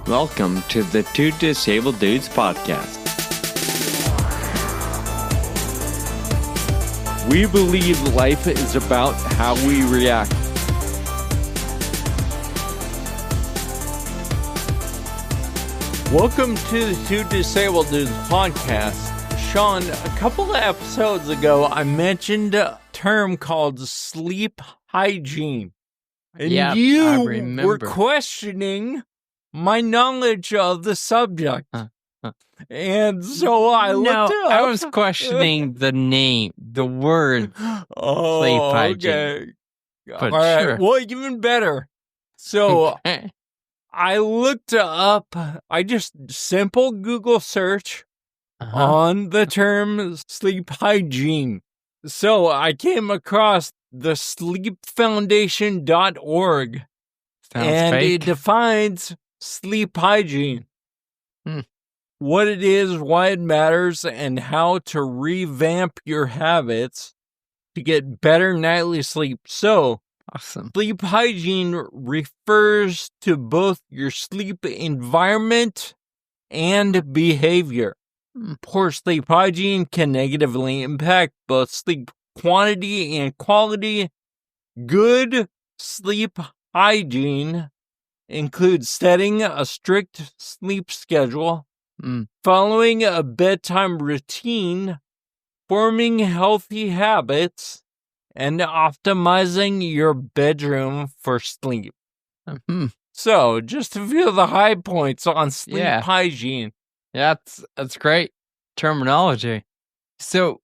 Welcome to the Two Disabled Dudes podcast. We believe life is about how we react. Welcome to the Two Disabled Dudes podcast. Sean, a couple of episodes ago, I mentioned a term called sleep hygiene. And you were questioning my knowledge of the subject. And so I looked it up. I was questioning the name, the word sleep hygiene. Okay. But all right. sure. Well, even better. So I looked up, I just simple Google search on the term sleep hygiene. So I came across the sleepfoundation.org. And fake. it defines sleep hygiene. What it is, why it matters, and how to revamp your habits to get better nightly sleep. So, Awesome. Sleep hygiene refers to both your sleep environment and behavior. Poor sleep hygiene can negatively impact both sleep quantity and quality. Good sleep hygiene includes setting a strict sleep schedule, following a bedtime routine, forming healthy habits, and optimizing your bedroom for sleep. So, just a few of the high points on sleep hygiene. Yeah, that's great terminology. So,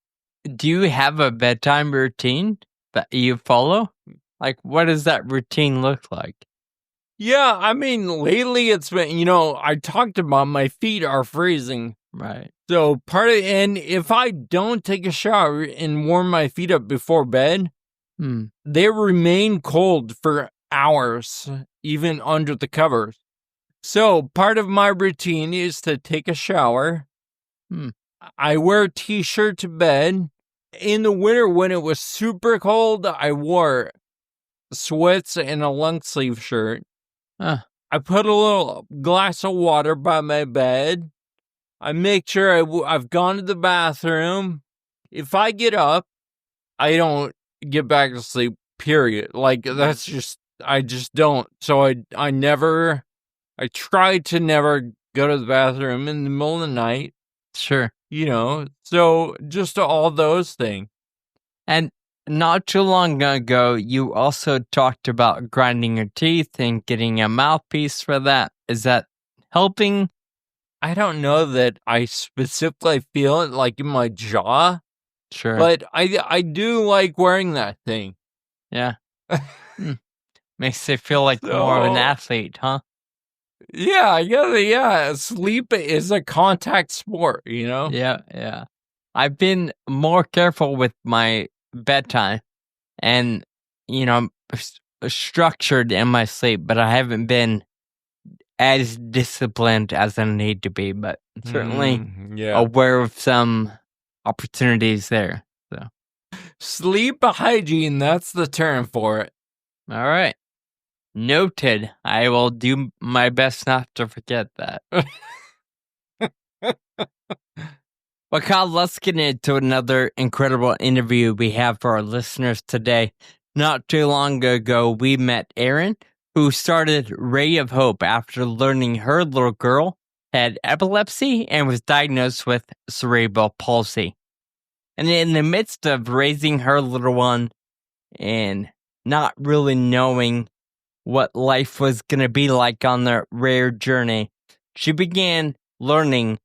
do you have a bedtime routine that you follow? Like, what does that routine look like? Yeah, I mean, lately it's been, I talked about my feet are freezing. Right. So and if I don't take a shower and warm my feet up before bed, they remain cold for hours, even under the covers. So part of my routine is to take a shower. I wear a t-shirt to bed. In the winter, when it was super cold, I wore sweats and a long sleeve shirt. I put a little glass of water by my bed. I make sure I've gone to the bathroom. If I get up, I don't get back to sleep, period. Like, I just don't. So I try to never go to the bathroom in the middle of the night. Sure. So just all those things. And not too long ago, you also talked about grinding your teeth and getting a mouthpiece for that. Is that helping? I don't know that I specifically feel it like in my jaw. Sure. But I do like wearing that thing. Yeah. Makes you feel like more of an athlete, huh? Yeah, yeah. Sleep is a contact sport, Yeah. I've been more careful with my bedtime and, structured in my sleep, but I haven't been as disciplined as I need to be, but certainly aware of some opportunities there. So, sleep hygiene, that's the term for it. All right. Noted. I will do my best not to forget that. Well, Kyle, let's get into another incredible interview we have for our listeners today. Not too long ago, we met Erin, who started Rae of Hope after learning her little girl had epilepsy and was diagnosed with cerebral palsy. And in the midst of raising her little one and not really knowing what life was going to be like on their rare journey, she began learning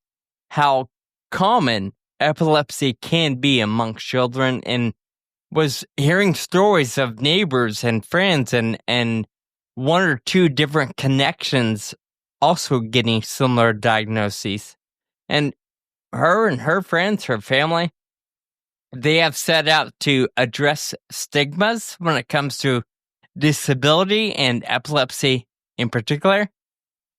how common epilepsy can be amongst children and was hearing stories of neighbors and friends and one or two different connections also getting similar diagnoses. And her friends, her family, they have set out to address stigmas when it comes to disability and epilepsy in particular.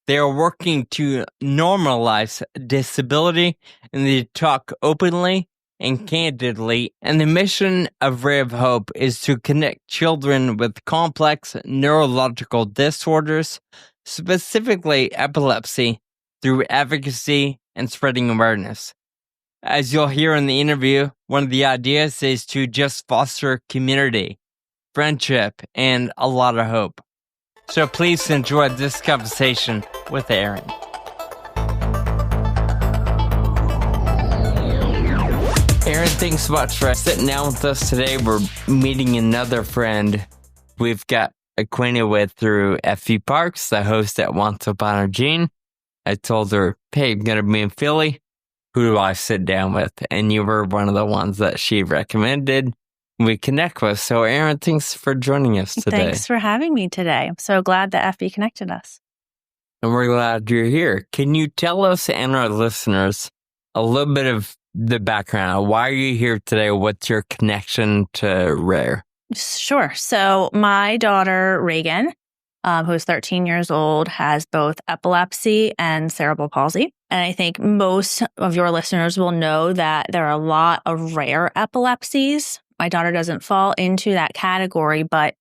They are working to normalize disability and they talk openly and candidly. And the mission of Rae of Hope is to connect children with complex neurological disorders specifically epilepsy, through advocacy and spreading awareness. As you'll hear in the interview, one of the ideas is to just foster community, friendship, and a lot of hope. So please enjoy this conversation with Erin. Erin, thanks so much for sitting down with us today. We're meeting another friend we've got acquainted with through Effie Parks, the host at Once Upon a Gene. I told her, hey, I'm going to be in Philly. Who do I sit down with? And you were one of the ones that she recommended we connect with. So, Erin, thanks for joining us today. Thanks for having me today. I'm so glad that Effie connected us. And we're glad you're here. Can you tell us and our listeners a little bit of the background? Why are you here today? What's your connection to Rae? Sure. So my daughter, Reagan, who's 13 years old, has both epilepsy and cerebral palsy. And I think most of your listeners will know that there are a lot of rare epilepsies. My daughter doesn't fall into that category, but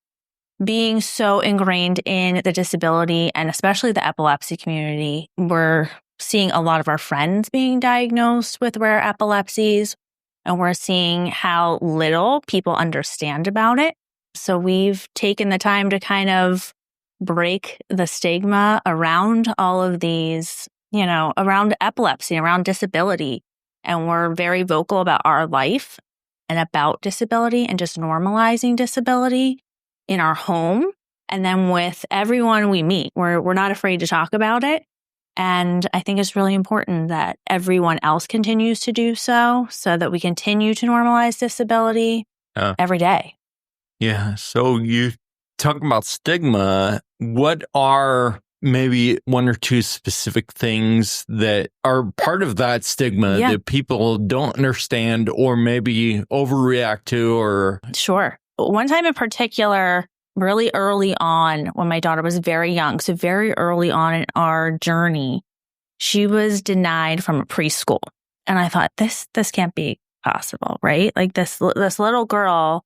being so ingrained in the disability and especially the epilepsy community, we're seeing a lot of our friends being diagnosed with rare epilepsies, and we're seeing how little people understand about it. So we've taken the time to kind of break the stigma around all of these, around epilepsy, around disability. And we're very vocal about our life and about disability and just normalizing disability in our home. And then with everyone we meet, we're not afraid to talk about it. And I think it's really important that everyone else continues to do so that we continue to normalize disability every day. Yeah. So you talk about stigma. What are maybe one or two specific things that are part of that stigma that people don't understand or maybe overreact to? Or Sure. One time in particular, really early on when my daughter was very young, so very early on in our journey, she was denied from a preschool. And I thought, this can't be possible, right? Like this little girl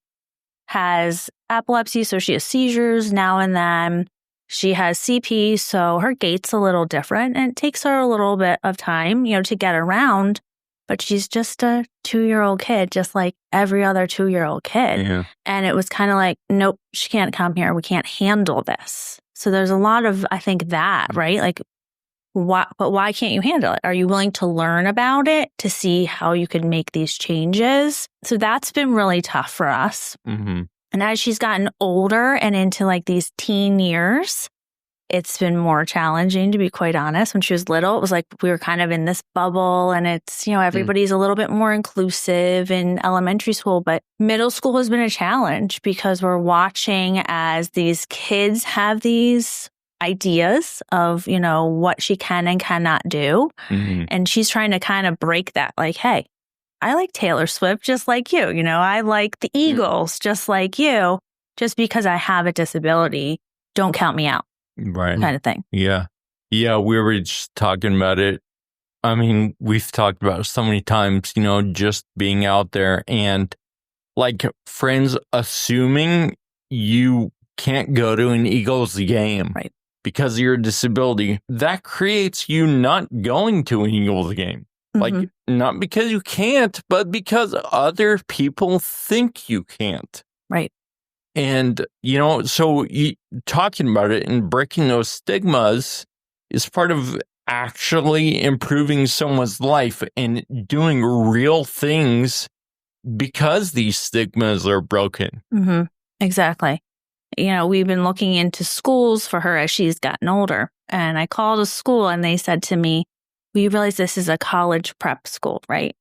has epilepsy, so she has seizures now and then. She has CP, so her gait's a little different, and it takes her a little bit of time, to get around. But she's just a 2-year-old kid, just like every other 2-year-old kid. Yeah. And it was kind of like, nope, she can't come here. We can't handle this. So there's a lot of, I think, that, right? Like, why can't you handle it? Are you willing to learn about it to see how you could make these changes? So that's been really tough for us. Mm-hmm. And as she's gotten older and into like these teen years, it's been more challenging, to be quite honest. When she was little, it was like we were kind of in this bubble, and it's, everybody's a little bit more inclusive in elementary school. But middle school has been a challenge because we're watching as these kids have these ideas of, what she can and cannot do. Mm-hmm. And she's trying to kind of break that, like, hey, I like Taylor Swift just like you. I like the Eagles just like you. Just because I have a disability, don't count me out. Right. Kind of thing. Yeah. Yeah. We were just talking about it. I mean, we've talked about it so many times, just being out there and like friends assuming you can't go to an Eagles game. Right. Because of your disability. That creates you not going to an Eagles game. Like, not because you can't, but because other people think you can't. Right. And, so talking about it and breaking those stigmas is part of actually improving someone's life and doing real things because these stigmas are broken. Mm-hmm. Exactly. We've been looking into schools for her as she's gotten older. And I called a school and they said to me, we realize this is a college prep school, right?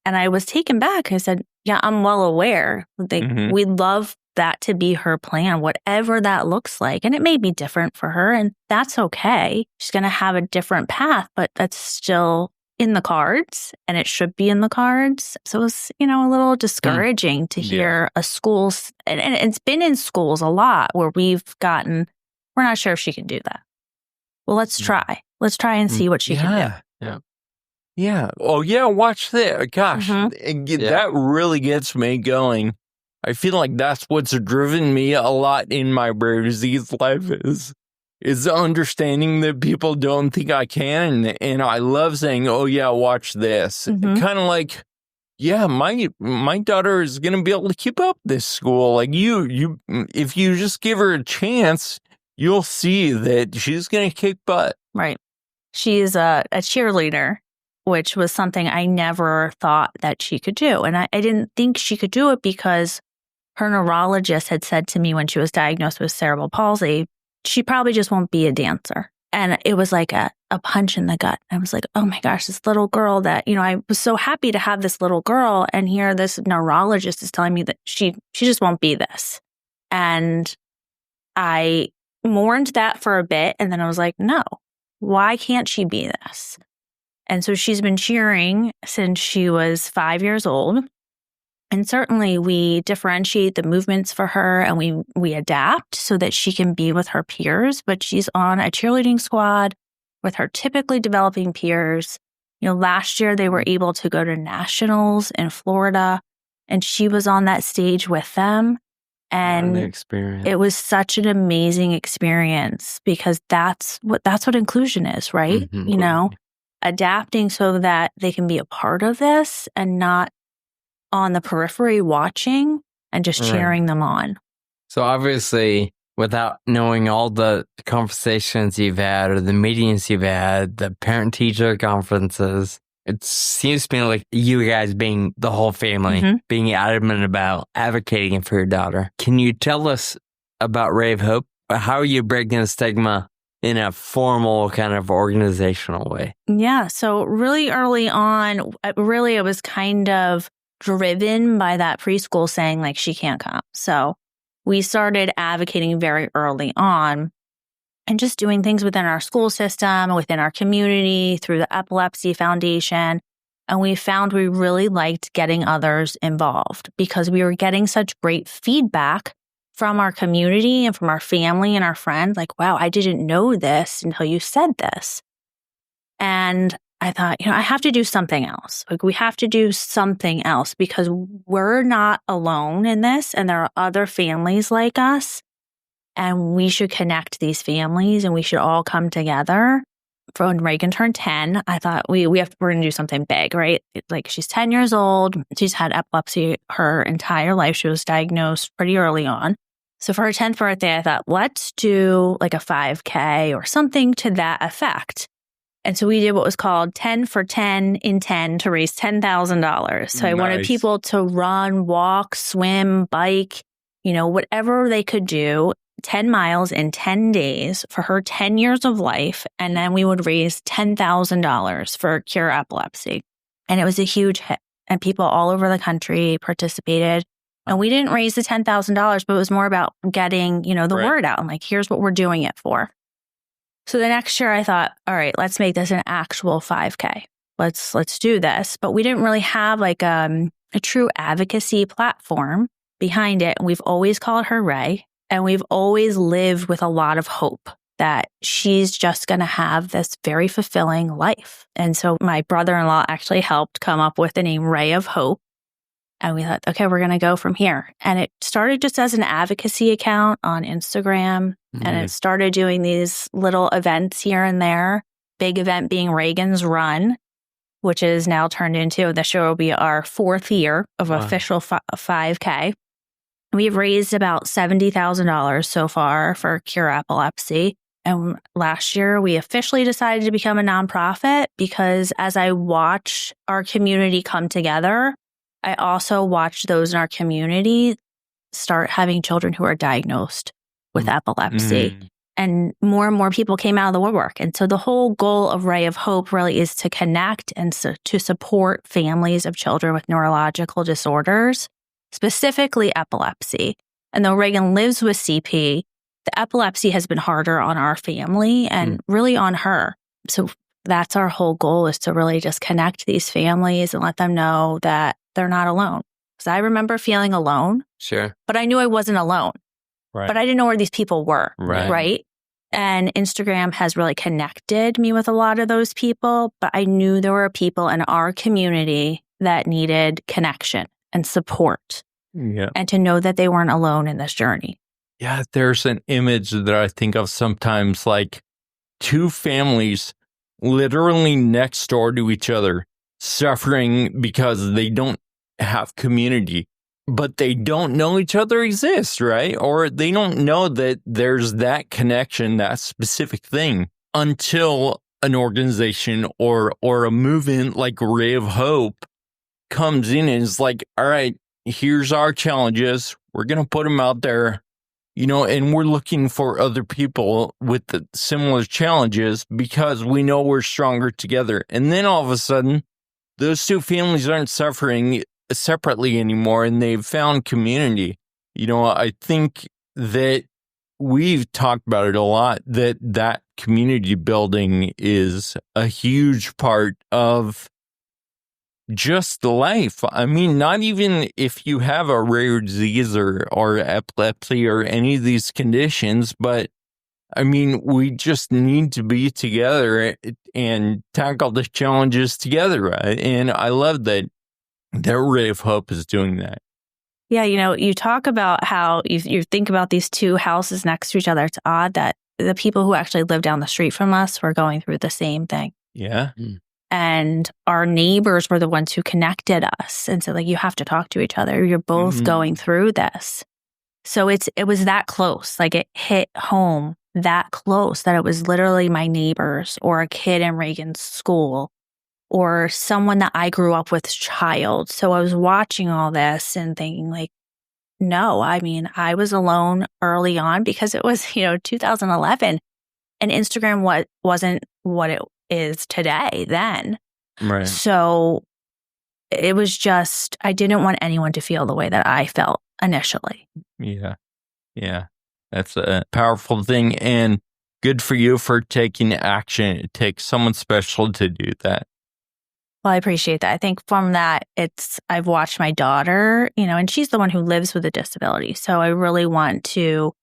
And I was taken back. I said, yeah, I'm well aware. We'd love that to be her plan, whatever that looks like. And it may be different for her, and that's okay. She's going to have a different path, but that's still in the cards, and it should be in the cards. So it was, a little discouraging to hear a school, and it's been in schools a lot where we're not sure if she can do that. Well, let's try. Let's try and see what she can do. Yeah. Yeah. Oh, yeah. Watch that. Gosh, that really gets me going. I feel like that's what's driven me a lot in my rare disease life is is understanding that people don't think I can. And I love saying, oh, yeah, watch this. Kind of like, yeah, my daughter is going to be able to keep up this school. Like you, if you just give her a chance, you'll see that she's going to kick butt. Right. She's a cheerleader, which was something I never thought that she could do. And I didn't think she could do it because her neurologist had said to me when she was diagnosed with cerebral palsy, she probably just won't be a dancer. And it was like a punch in the gut. I was like, oh my gosh, this little girl that, I was so happy to have this little girl. And here this neurologist is telling me that she just won't be this. And I mourned that for a bit. And then I was like, no, why can't she be this? And so she's been cheering since she was 5 years old. And certainly we differentiate the movements for her and we adapt so that she can be with her peers. But she's on a cheerleading squad with her typically developing peers. Last year they were able to go to nationals in Florida and she was on that stage with them. And it was such an amazing experience because that's what inclusion is, right? Adapting so that they can be a part of this and not on the periphery watching and just cheering them on. So obviously, without knowing all the conversations you've had or the meetings you've had, the parent-teacher conferences, it seems to me like you guys being the whole family, being adamant about advocating for your daughter. Can you tell us about Rae of Hope? How are you breaking the stigma in a formal kind of organizational way? Yeah. So really early on, I was kind of driven by that preschool saying like, she can't come. So we started advocating very early on and just doing things within our school system, within our community, through the Epilepsy Foundation. And we found we really liked getting others involved because we were getting such great feedback from our community and from our family and our friends. Like, wow, I didn't know this until you said this. And I thought, I have to do something else. Like, we have to do something else because we're not alone in this and there are other families like us. And we should connect these families and we should all come together. For when Reagan turned 10, I thought we're going to do something big, right? Like, she's 10 years old. She's had epilepsy her entire life. She was diagnosed pretty early on. So for her 10th birthday, I thought, let's do like a 5K or something to that effect. And so we did what was called 10 for 10 in 10 to raise $10,000. So I wanted people to run, walk, swim, bike, whatever they could do, 10 miles in 10 days for her 10 years of life. And then we would raise $10,000 for Cure Epilepsy. And it was a huge hit. And people all over the country participated. And we didn't raise the $10,000, but it was more about getting, the word out. And like, here's what we're doing it for. So the next year I thought, all right, let's make this an actual 5K. Let's do this. But we didn't really have like a true advocacy platform behind it. And we've always called her Rae. And we've always lived with a lot of hope that she's just going to have this very fulfilling life. And so my brother-in-law actually helped come up with the name Rae of Hope. And we thought, okay, we're going to go from here. And it started just as an advocacy account on Instagram. And it started doing these little events here and there. Big event being Reagan's Run, which is now turned into, this year will be our 4th year of official 5K. We've raised about $70,000 so far for Cure Epilepsy. And last year, we officially decided to become a nonprofit because as I watch our community come together, I also watch those in our community start having children who are diagnosed with epilepsy. And more people came out of the woodwork. And so the whole goal of Rae of Hope really is to connect and to support families of children with neurological disorders, specifically epilepsy. And though Reagan lives with CP, the epilepsy has been harder on our family and really on her. So that's our whole goal, is to really just connect these families and let them know that they're not alone. Because I remember feeling alone. Sure. But I knew I wasn't alone. Right. But I didn't know where these people were. Right. And Instagram has really connected me with a lot of those people. But I knew there were people in our community that needed connection and support. And to know that they weren't alone in this journey. Yeah, there's an image that I think of sometimes, like two families literally next door to each other, suffering because they don't have community, but they don't know each other exists, right? Or they don't know that there's that connection, that specific thing, until an organization or a movement like Rae of Hope comes in and is like, all right, here's our challenges. We're going to put them out there, and we're looking for other people with the similar challenges because we know we're stronger together. And then all of a sudden, those two families aren't suffering separately anymore, and they've found community. I think that we've talked about it a lot, that community building is a huge part of just life. I mean, not even if you have a rare disease or epilepsy or any of these conditions, but I mean, we just need to be together and tackle the challenges together, right? And I love that Rae of Hope is doing that. Yeah, you talk about how you think about these two houses next to each other. It's odd that the people who actually live down the street from us were going through the same thing. Yeah. And our neighbors were the ones who connected us. And so, you have to talk to each other. You're both going through this. So it was that close. It hit home that close that it was literally my neighbors or a kid in Reagan's school or someone that I grew up with as a child. So I was watching all this and thinking no, I mean, I was alone early on because it was, 2011 and Instagram wasn't what it is today then. Right. So it was just, I didn't want anyone to feel the way that I felt initially. Yeah. Yeah. That's a powerful thing, and good for you for taking action. It takes someone special to do that. Well, I appreciate that. I think from that, I've watched my daughter, and she's the one who lives with a disability. So I really want to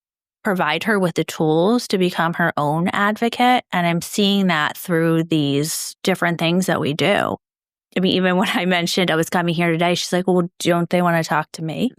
provide her with the tools to become her own advocate. And I'm seeing that through these different things that we do. I mean, even when I mentioned I was coming here today, she's like, well, don't they want to talk to me?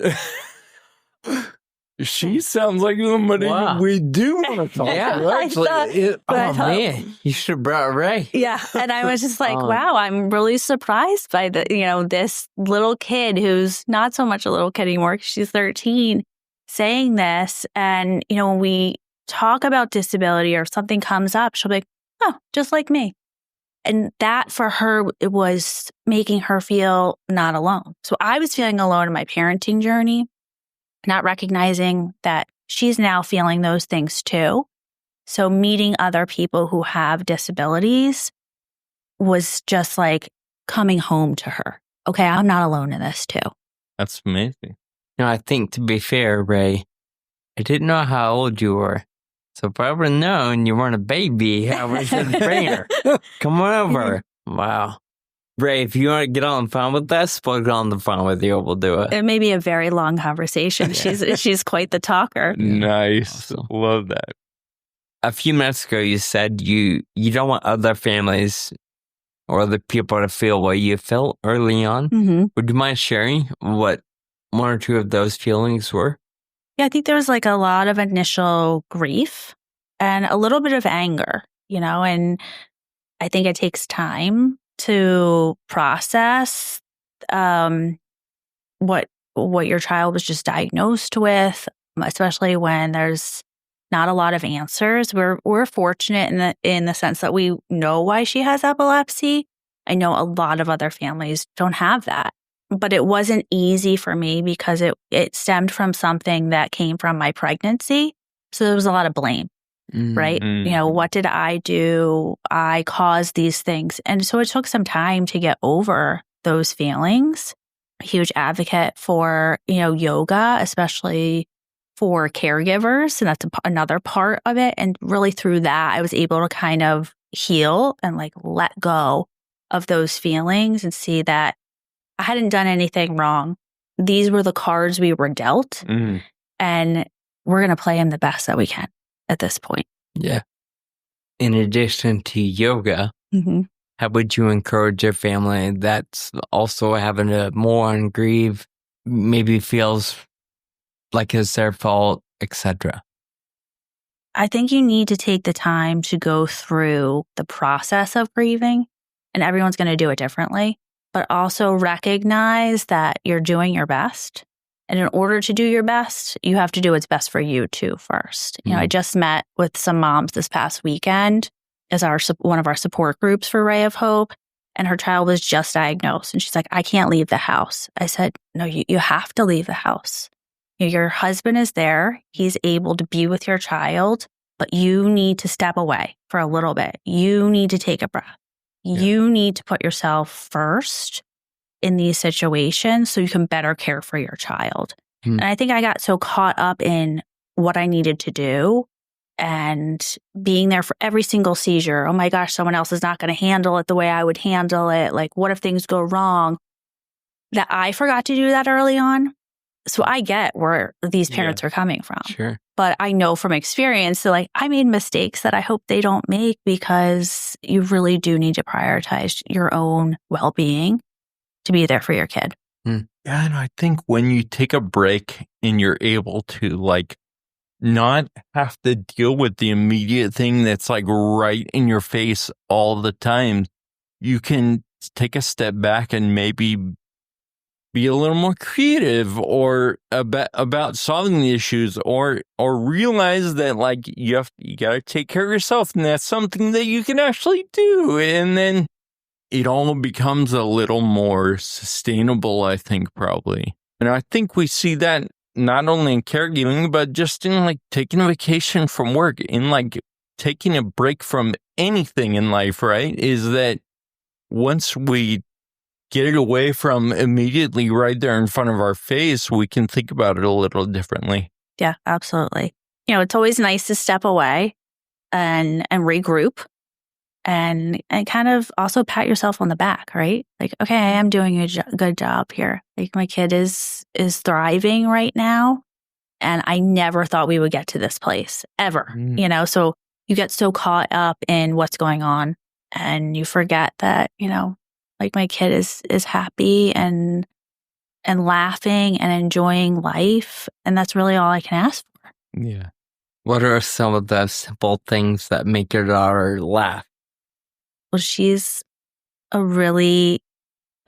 She sounds like somebody we do want to talk to. Actually, man, you should have brought Rae. Yeah, and I was just like, wow, I'm really surprised by this little kid who's not so much a little kid anymore. She's 13, saying this, and when we talk about disability or something comes up, she'll be like, oh, just like me. And that for her, it was making her feel not alone. So I was feeling alone in my parenting journey, not recognizing that she's now feeling those things too. So meeting other people who have disabilities was just like coming home to her. Okay, I'm not alone in this too. That's amazing. I think, to be fair, Rae, I didn't know how old you were. So if I would have known you weren't a baby, I would have said, bring her. Come on over. Wow. Rae, if you want to get on the phone with us, we'll get on the phone with you. We'll do it. It may be a very long conversation. She's quite the talker. Nice. Awesome. Love that. A few minutes ago, you said you don't want other families or other people to feel what you felt early on. Mm-hmm. Would you mind sharing what one or two of those feelings were? Yeah, I think there was a lot of initial grief and a little bit of anger, and I think it takes time to process what your child was just diagnosed with, especially when there's not a lot of answers. We're fortunate in the sense that we know why she has epilepsy. I know a lot of other families don't have that. But it wasn't easy for me because it stemmed from something that came from my pregnancy. So there was a lot of blame, right? What did I do? I caused these things. And so it took some time to get over those feelings. A huge advocate for, yoga, especially for caregivers. And that's another part of it. And really through that, I was able to kind of heal and let go of those feelings and see that I hadn't done anything wrong. These were the cards we were dealt, and we're going to play them the best that we can at this point. Yeah. In addition to yoga, how would you encourage your family that's also having to mourn, grieve, maybe feels like it's their fault, etc.? I think you need to take the time to go through the process of grieving, and everyone's going to do it differently, but also recognize that you're doing your best. And in order to do your best, you have to do what's best for you too first. You know, I just met with some moms this past weekend as one of our support groups for Rae of Hope, and her child was just diagnosed. And she's like, I can't leave the house. I said, no, you have to leave the house. Your husband is there. He's able to be with your child, but you need to step away for a little bit. You need to take a breath. Yeah. You need to put yourself first in these situations so you can better care for your child. And I think I got so caught up in what I needed to do and being there for every single seizure. Oh my gosh, someone else is not going to handle it the way I would handle it. Like, what if things go wrong? That I forgot to do that early on. So I get where these parents are coming from. Sure. But I know from experience that like I made mistakes that I hope they don't make, because you really do need to prioritize your own well-being to be there for your kid. Yeah, and I think when you take a break and you're able to like not have to deal with the immediate thing that's like right in your face all the time, you can take a step back and maybe be a little more creative or about solving the issues, or realize that like you got to take care of yourself, and that's something that you can actually do. And then it all becomes a little more sustainable, I think, probably. And I think we see that not only in caregiving, but just in like taking a vacation from work, in like taking a break from anything in life, right? Is that once we get it away from immediately right there in front of our face, we can think about it a little differently. Yeah, absolutely. You know, it's always nice to step away and regroup and kind of also pat yourself on the back, right? Like, okay, I am doing a good job here. Like, my kid is thriving right now, and I never thought we would get to this place ever, you know? So you get so caught up in what's going on, and you forget that, you know, like my kid is happy and laughing and enjoying life. And that's really all I can ask for. Yeah. What are some of the simple things that make your daughter laugh? Well, she's a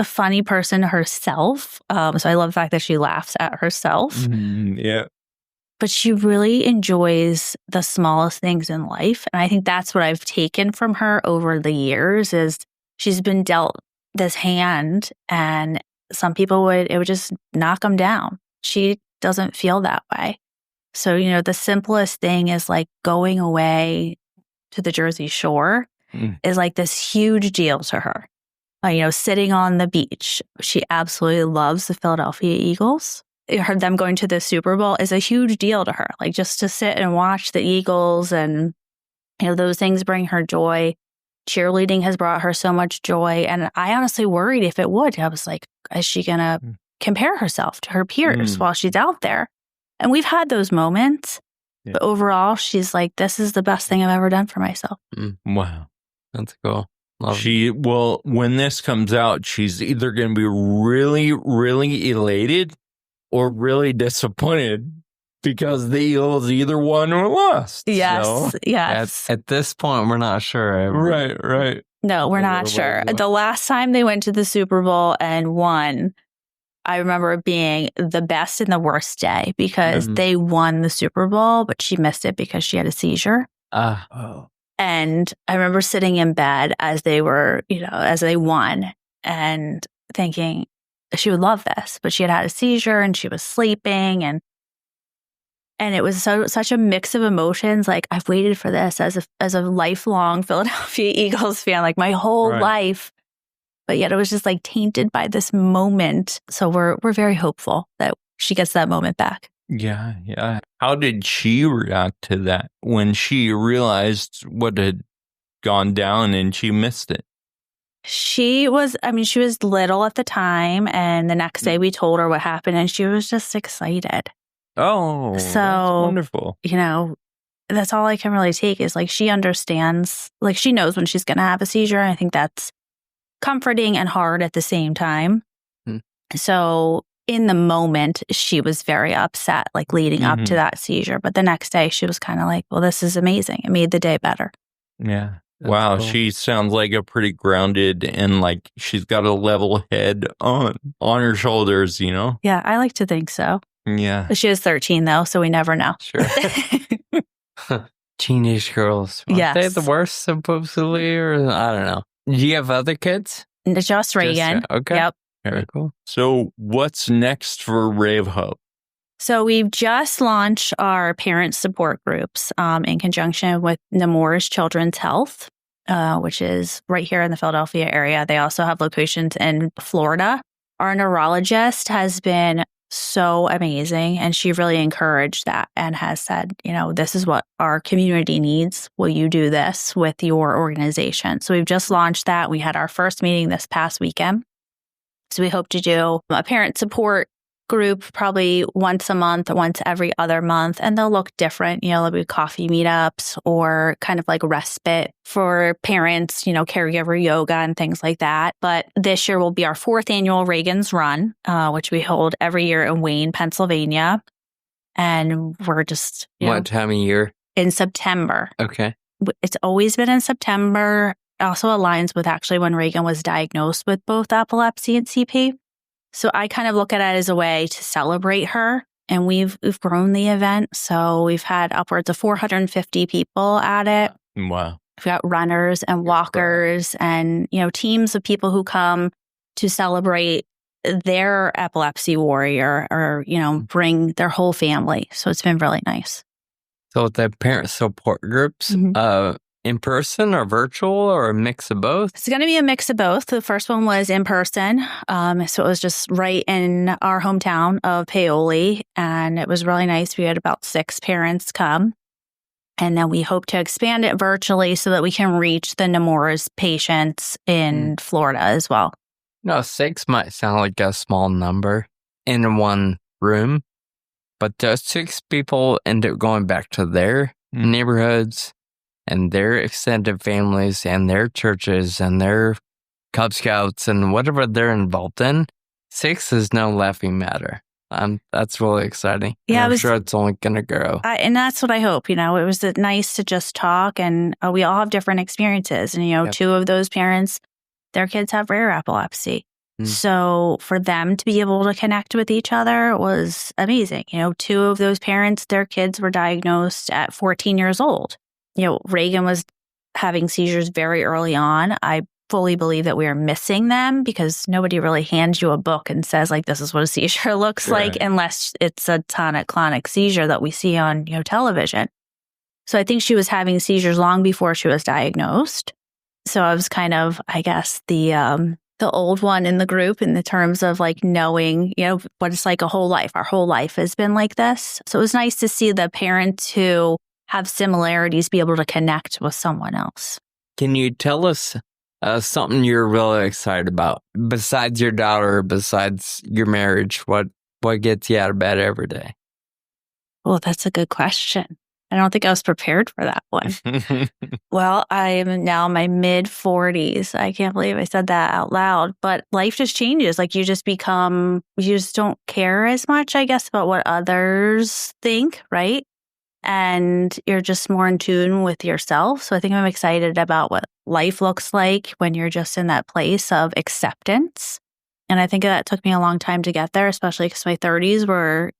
funny person herself. So I love the fact that she laughs at herself. Yeah. But she really enjoys the smallest things in life. And I think that's what I've taken from her over the years is she's been dealt this hand, and some people it would just knock them down. She doesn't feel that way. So, you know, the simplest thing is like going away to the Jersey Shore is like this huge deal to her. You know, sitting on the beach. She absolutely loves the Philadelphia Eagles. Them going to the Super Bowl is a huge deal to her. Like, just to sit and watch the Eagles, and, you know, those things bring her joy. Cheerleading has brought her so much joy. And I honestly worried if it would. I was like, is she going to compare herself to her peers while she's out there? And we've had those moments. Yeah. But overall, she's like, this is the best thing I've ever done for myself. Wow. That's cool. When this comes out, she's either going to be really, really elated or really disappointed, because the Eagles either won or lost. Yes, so. yes. At this point, we're not sure. Right. No, we're not sure. The last time they went to the Super Bowl and won, I remember it being the best and the worst day, because they won the Super Bowl, but she missed it because she had a seizure. And I remember sitting in bed as they were, you know, as they won, and thinking she would love this, but she had a seizure and she was sleeping, and it was such a mix of emotions. Like, I've waited for this as a lifelong Philadelphia Eagles fan, like my whole life. But yet it was just like tainted by this moment. So we're very hopeful that she gets that moment back. Yeah. How did she react to that when she realized what had gone down and she missed it? She was little at the time. And the next day we told her what happened, and she was just excited. Oh, so that's wonderful. You know, that's all I can really take is like, she understands, like she knows when she's going to have a seizure. I think that's comforting and hard at the same time. So in the moment, she was very upset, like leading up to that seizure. But the next day, she was kind of like, well, this is amazing. It made the day better. Yeah. Wow. Cool. She sounds like a pretty grounded and like she's got a level head on her shoulders, you know? Yeah, I like to think so. Yeah. She is 13, though, so we never know. Sure. Teenage girls. Aren't they the worst, supposedly? Or I don't know. Do you have other kids? Just Reagan. Okay. Yep. Very cool. So what's next for Rae of Hope? So we've just launched our parent support groups in conjunction with Nemours Children's Health, which is right here in the Philadelphia area. They also have locations in Florida. Our neurologist has been so amazing, and she really encouraged that and has said, this is what our community needs. Will you do this with your organization? So we've just launched that. We had our first meeting this past weekend. So we hope to do a parent support group probably once a month, once every other month, and they'll look different. There'll be coffee meetups or kind of like respite for parents, caregiver yoga and things like that. But this year will be our 4th annual Reagan's Run, which we hold every year in Wayne, Pennsylvania. And we're just... What time of year? In September. Okay. It's always been in September. It also aligns with actually when Reagan was diagnosed with both epilepsy and CP. So I kind of look at it as a way to celebrate her. And we've grown the event. So we've had upwards of 450 people at it. Wow. We've got runners and walkers and, teams of people who come to celebrate their epilepsy warrior or, bring their whole family. So it's been really nice. So the parent support groups, in person or virtual or a mix of both? It's going to be a mix of both. The first one was in person. So it was just right in our hometown of Paoli. And it was really nice. We had about 6 parents come. And then we hope to expand it virtually so that we can reach the Nemours patients in Florida as well. 6 might sound like a small number in one room. But those 6 people end up going back to their neighborhoods and their extended families and their churches and their Cub Scouts and whatever they're involved in. 6 is no laughing matter. That's really exciting. Yeah, I'm sure it's only going to grow. And that's what I hope. It was nice to just talk, and we all have different experiences. And, 2 of those parents, their kids have rare epilepsy. So for them to be able to connect with each other was amazing. 2 of those parents, their kids were diagnosed at 14 years old. Reagan was having seizures very early on. I fully believe that we are missing them because nobody really hands you a book and says, like, this is what a seizure looks like, unless it's a tonic-clonic seizure that we see on, television. So I think she was having seizures long before she was diagnosed. So I was kind of, I guess, the old one in the group in the terms of like knowing, what it's like a whole life. Our whole life has been like this. So it was nice to see the parents who have similarities be able to connect with someone else. Can you tell us something you're really excited about besides your daughter, besides your marriage? What gets you out of bed every day? Well, that's a good question. I don't think I was prepared for that one. Well, I am now in my mid-40s. I can't believe I said that out loud. But life just changes. Like you just don't care as much, I guess, about what others think, right? And you're just more in tune with yourself. So I think I'm excited about what life looks like when you're just in that place of acceptance. And I think that took me a long time to get there, especially because my 30s were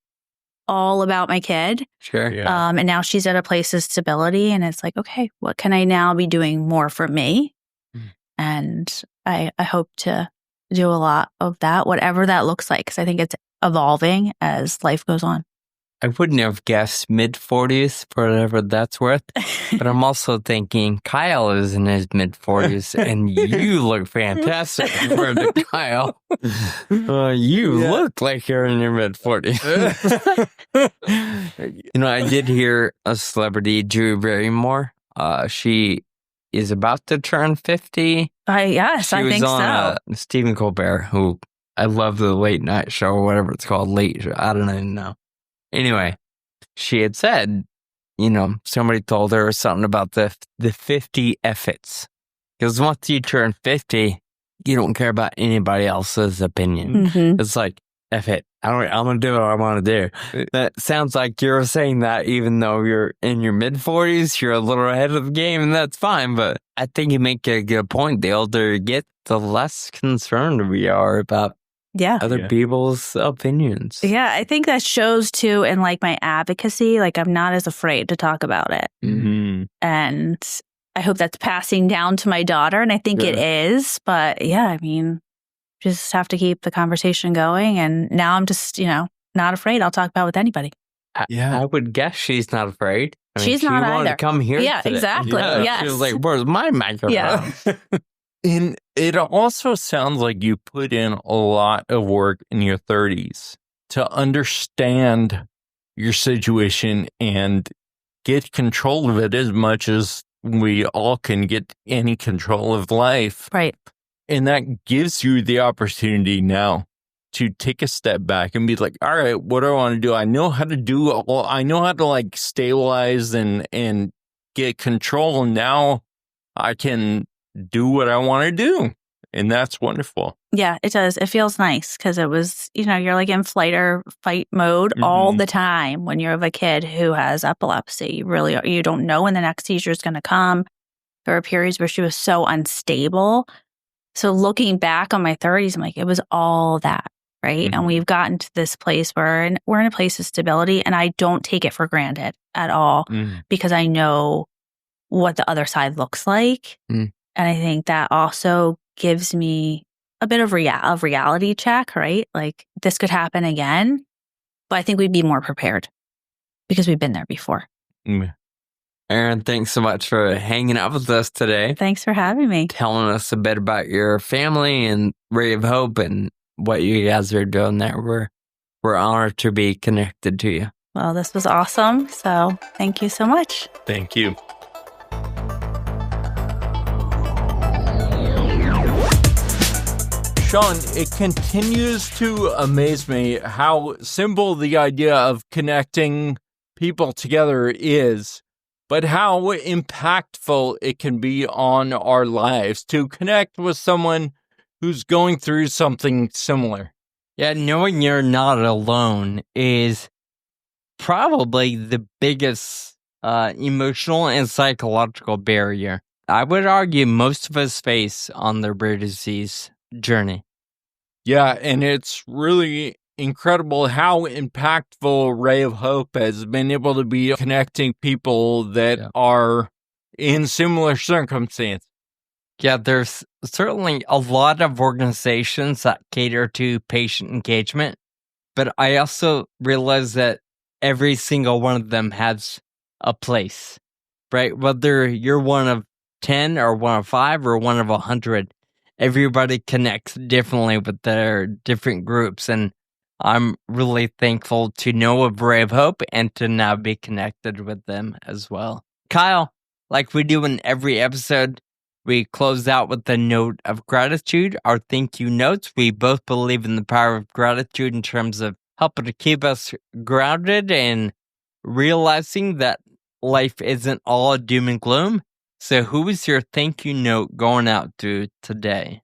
all about my kid. Sure. Yeah. And now she's at a place of stability. And it's like, okay, what can I now be doing more for me? And I hope to do a lot of that, whatever that looks like, because I think it's evolving as life goes on. I wouldn't have guessed mid-40s for whatever that's worth, but I'm also thinking Kyle is in his mid-40s, and you look fantastic for the Kyle. You look like you're in your mid-40s. I did hear a celebrity, Drew Barrymore. She is about to turn 50. Yes, I think so. She was on Stephen Colbert, who I love the late night show or whatever it's called, late show. I don't even know. Anyway, she had said, somebody told her something about the 50 efforts. Because once you turn 50, you don't care about anybody else's opinion. It's like, F it. I'm going to do what I want to do. That sounds like you're saying that even though you're in your mid-40s, you're a little ahead of the game, and that's fine. But I think you make a good point. The older you get, the less concerned we are about other people's opinions. Yeah, I think that shows too in like my advocacy. Like I'm not as afraid to talk about it. Mm-hmm. And I hope that's passing down to my daughter. And I think it is. But yeah, I mean, just have to keep the conversation going. And now I'm just, not afraid. I'll talk about it with anybody. I would guess she's not afraid. I mean, she's not she wanted either. to come here Yeah, today. exactly. Yeah. Yes. She was like, where's my microphone? Yeah. And it also sounds like you put in a lot of work in your 30s to understand your situation and get control of it as much as we all can get any control of life. Right. And that gives you the opportunity now to take a step back and be like, all right, what do I want to do? I know how to I know how to like stabilize and get control. And now I can do what I want to do. And that's wonderful. Yeah, it does. It feels nice because it was, you're like in flight or fight mode all the time when you have a kid who has epilepsy. You don't know when the next seizure is going to come. There were periods where she was so unstable. So looking back on my 30s, I'm like, it was all that, right? Mm-hmm. And we've gotten to this place where we're in a place of stability, and I don't take it for granted at all because I know what the other side looks like. And I think that also gives me a bit of reality check, right? Like this could happen again, but I think we'd be more prepared because we've been there before. Erin, thanks so much for hanging out with us today. Thanks for having me. Telling us a bit about your family and Rae of Hope and what you guys are doing there. We're honored to be connected to you. Well, this was awesome. So thank you so much. Thank you. Sean, it continues to amaze me how simple the idea of connecting people together is, but how impactful it can be on our lives to connect with someone who's going through something similar. Yeah, knowing you're not alone is probably the biggest emotional and psychological barrier I would argue most of us face on the rare disease journey. Yeah, and it's really incredible how impactful Rae of Hope has been able to be connecting people that are in similar circumstances. Yeah, there's certainly a lot of organizations that cater to patient engagement, but I also realize that every single one of them has a place, right? Whether you're one of 10 or one of 5 or one of 100, everybody connects differently with their different groups. And I'm really thankful to know of Rae of Hope and to now be connected with them as well. Kyle, like we do in every episode, we close out with a note of gratitude, our thank you notes. We both believe in the power of gratitude in terms of helping to keep us grounded and realizing that life isn't all doom and gloom. So who is your thank you note going out to today?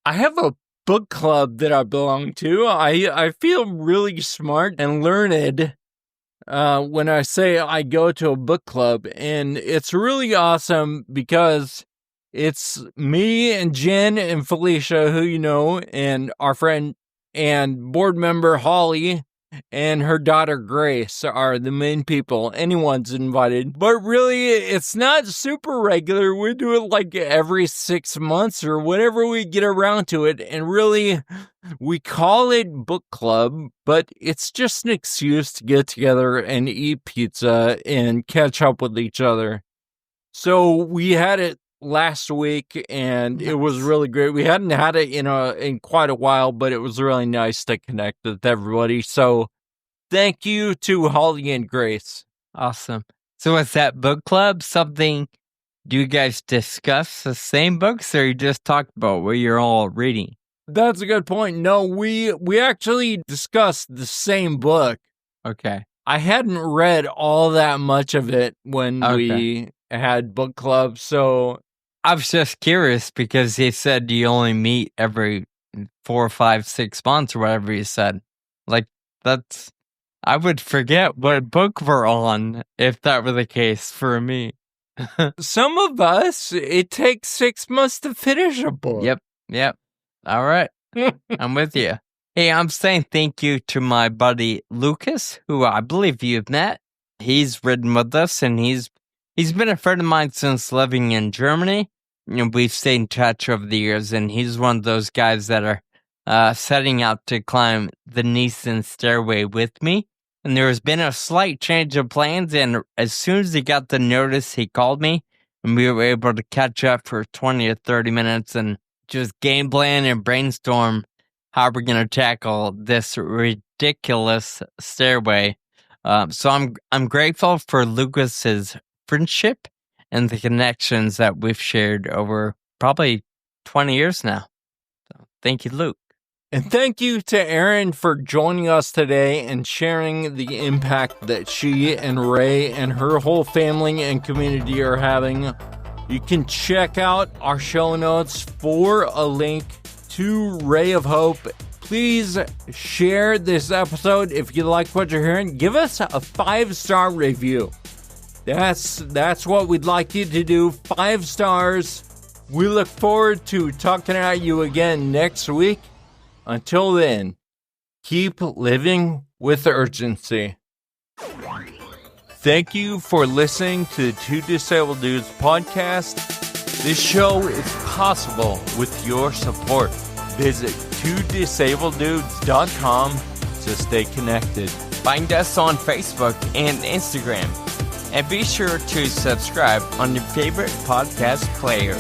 I have a book club that I belong to. I feel really smart and learned when I say I go to a book club. And it's really awesome because it's me and Jen and Felicia, who you know, and our friend and board member Holly and her daughter Grace are the main people. Anyone's invited. But really, it's not super regular. We do it like every 6 months or whenever we get around to it. And really, we call it book club, but it's just an excuse to get together and eat pizza and catch up with each other. So we had it last week, and it was really great. We hadn't had it in quite a while, but it was really nice to connect with everybody. So thank you to Holly and Grace. Awesome. So is that book club something, do you guys discuss the same books or you just talk about what you're all reading? That's a good point. No, we actually discussed the same book. Okay. I hadn't read all that much of it when we had book club, so I was just curious because he said you only meet every 4, 5, 6 months or whatever you said. Like, I would forget what book we're on if that were the case for me. Some of us, it takes 6 months to finish a book. Yep. All right. I'm with you. Hey, I'm saying thank you to my buddy Lucas, who I believe you've met. He's ridden with us, and he's been a friend of mine since living in Germany. We've stayed in touch over the years, and he's one of those guys that are setting out to climb the Nissan stairway with me. And there has been a slight change of plans, and as soon as he got the notice, he called me, and we were able to catch up for 20 or 30 minutes and just game plan and brainstorm how we're going to tackle this ridiculous stairway. So I'm grateful for Lucas's friendship and the connections that we've shared over probably 20 years now. So thank you, Luke. And thank you to Erin for joining us today and sharing the impact that she and Rae and her whole family and community are having. You can check out our show notes for a link to Rae of Hope. Please share this episode if you like what you're hearing. Give us a 5-star review. That's what we'd like you to do. 5 stars. We look forward to talking at you again next week. Until then, keep living with urgency. Thank you for listening to the Two Disabled Dudes podcast. This show is possible with your support. Visit twodisableddudes.com to stay connected. Find us on Facebook and Instagram. And be sure to subscribe on your favorite podcast player.